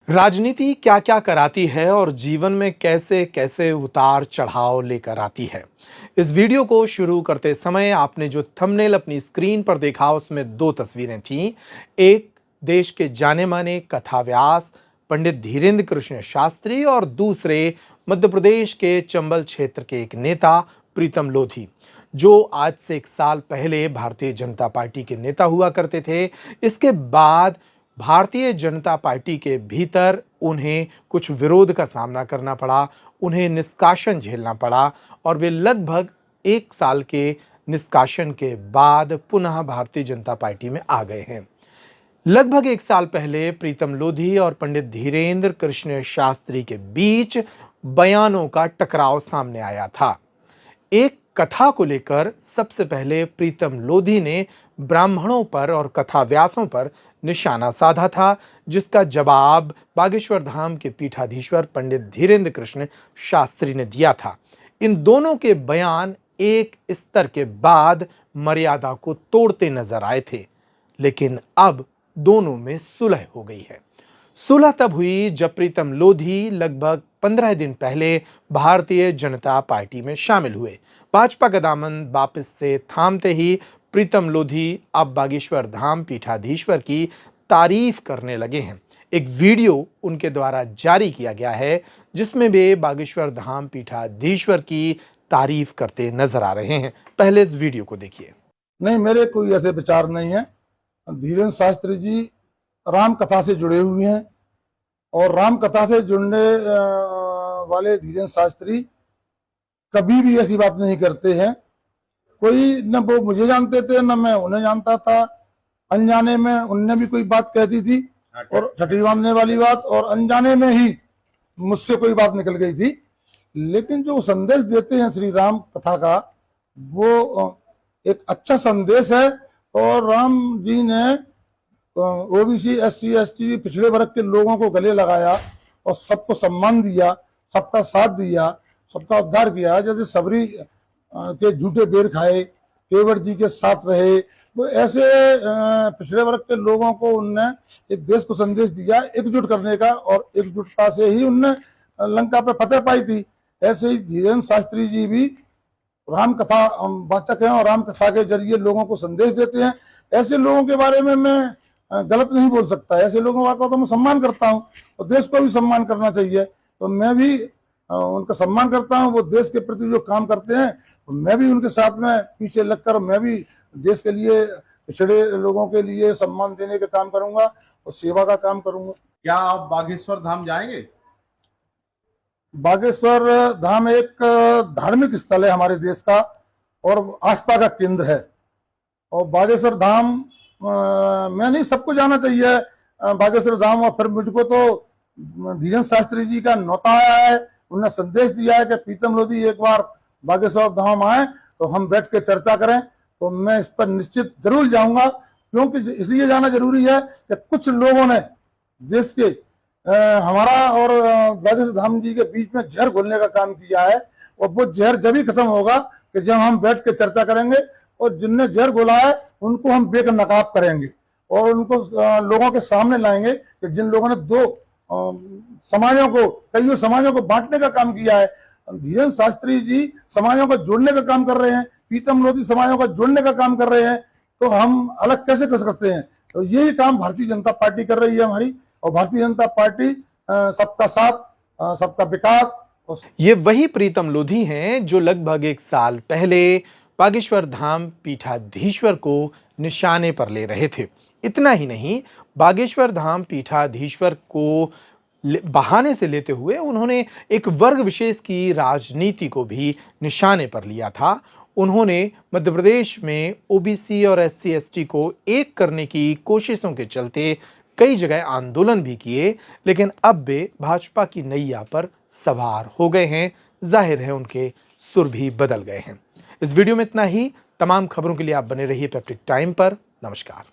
राजनीति क्या क्या कराती है और जीवन में कैसे कैसे उतार चढ़ाव लेकर आती है। इस वीडियो को शुरू करते समय आपने जो थंबनेल अपनी स्क्रीन पर देखा उसमें दो तस्वीरें थीं। एक देश के जाने माने कथाव्यास पंडित धीरेन्द्र कृष्ण शास्त्री और दूसरे मध्य प्रदेश के चंबल क्षेत्र के एक नेता प्रीतम लोधी, जो आज से एक साल पहले भारतीय जनता पार्टी के नेता हुआ करते थे। इसके बाद भारतीय जनता पार्टी के भीतर उन्हें कुछ विरोध का सामना करना पड़ा, उन्हें निष्कासन झेलना पड़ा और वे लगभग एक साल के निष्कासन के बाद पुनः भारतीय जनता पार्टी में आ गए हैं। लगभग एक साल पहले प्रीतम लोधी और पंडित धीरेन्द्र कृष्ण शास्त्री के बीच बयानों का टकराव सामने आया था। एक कथा को लेकर सबसे पहले प्रीतम लोधी ने ब्राह्मणों पर और कथाव्यासों पर निशाना साधा था, जिसका जवाब बागेश्वर धाम के पीठाधीश्वर पंडित धीरेन्द्र कृष्ण शास्त्री ने दिया था। इन दोनों के बयान एक स्तर के बाद मर्यादा को तोड़ते नजर आए थे, लेकिन अब दोनों में सुलह हो गई है। सुलह तब हुई जब प्रीतम लोधी लगभग 15 दिन पहले भारतीय जनता पार्टी में शामिल हुए। भाजपा का दामन वापस से थामते ही प्रीतम लोधी अब बागेश्वर धाम पीठाधीश्वर की तारीफ करने लगे हैं। एक वीडियो उनके द्वारा जारी किया गया है, जिसमें वे बागेश्वर धाम पीठाधीश्वर की तारीफ करते नजर आ रहे हैं। पहले इस वीडियो को देखिए। नहीं, मेरे कोई ऐसे विचार नहीं है। धीरेन्द्र शास्त्री जी राम कथा से जुड़े हुए हैं और राम कथा से जुड़ने वाले धीरेन्द्र शास्त्री कभी भी ऐसी बात नहीं करते हैं। कोई न वो मुझे जानते थे न मैं उन्हें जानता था। अनजाने में उनने भी कोई बात कह दी थी और छठी बांधने वाली बात, और अनजाने में ही मुझसे कोई बात निकल गई थी। लेकिन जो संदेश देते हैं श्री राम कथा का, वो एक अच्छा संदेश है। और राम जी ने ओबीसी, एससी, एसटी, पिछड़े वर्ग के लोगों को गले लगाया और सबको सम्मान दिया, सबका साथ दिया, सबका उद्धार किया। जैसे सबरी के झूठे बेर खाए, केवट जी के साथ रहे, वो ऐसे पिछड़े वर्ग के लोगों को उनने एक देश को संदेश दिया एकजुट करने का, और एकजुटता से ही उनने लंका पे फतेह पाई थी। ऐसे ही धीरेन्द्र शास्त्री जी भी राम कथा वाचक हैं और राम कथा के जरिए लोगों को संदेश देते हैं। ऐसे लोगों के बारे में मैं गलत नहीं बोल सकता। ऐसे लोगों का तो मैं सम्मान करता हूँ और देश को भी सम्मान करना चाहिए। तो मैं भी उनका सम्मान करता हूँ। वो देश के प्रति जो काम करते हैं तो मैं भी उनके साथ में पीछे लगकर मैं भी देश के लिए, पिछड़े लोगों के लिए सम्मान देने का काम करूंगा और सेवा का काम करूंगा। क्या आप बागेश्वर धाम जाएंगे? बागेश्वर धाम एक धार्मिक स्थल है हमारे देश का और आस्था का केंद्र है। और बागेश्वर धाम मैं नहीं, सबको जाना चाहिए बागेश्वर धाम। और फिर मुझको तो धीरेन्द्र शास्त्री जी का न्योता आया है, उन्होंने संदेश दिया है कि प्रीतम लोधी एक बार बागेश्वर धाम आए तो हम बैठ के चर्चा करें। तो मैं इस पर निश्चित जरूर जाऊंगा, क्योंकि इसलिए जाना जरूरी है कि कुछ लोगों ने देश के हमारा और बागेश्वर धाम जी के बीच में जहर घोलने का काम किया है। और वो जहर जब ही खत्म होगा कि जब हम बैठ के चर्चा करेंगे और जिनने जहर घोला है उनको हम बेनकाब करेंगे और उनको लोगों के सामने लाएंगे कि जिन लोगों ने दो समाजों को, कई समाजों को बांटने का काम किया है। धीरेन्द्र शास्त्री जी समाजों को जोड़ने का काम कर रहे हैं, प्रीतम लोधी समाजों को जोड़ने का काम कर रहे हैं। तो हम अलग कैसे कर सकते हैं? तो यही काम भारतीय जनता पार्टी कर रही है हमारी। और भारतीय जनता पार्टी सबका साथ, सबका विकास। ये वही प्रीतम लोधी हैं जो लगभग एक साल पहले बागेश्वर धाम पीठाधीश्वर को निशाने पर ले रहे थे। इतना ही नहीं, बागेश्वर धाम पीठाधीश्वर को बहाने से लेते हुए उन्होंने एक वर्ग विशेष की राजनीति को भी निशाने पर लिया था। उन्होंने मध्य प्रदेश में ओबीसी और एससी एसटी को एक करने की कोशिशों के चलते कई जगह आंदोलन भी किए, लेकिन अब वे भाजपा की नैया पर सवार हो गए हैं। जाहिर है उनके सुर भी बदल गए हैं। इस वीडियो में इतना ही। तमाम खबरों के लिए आप बने रहिए पेप्टिक टाइम पर। नमस्कार।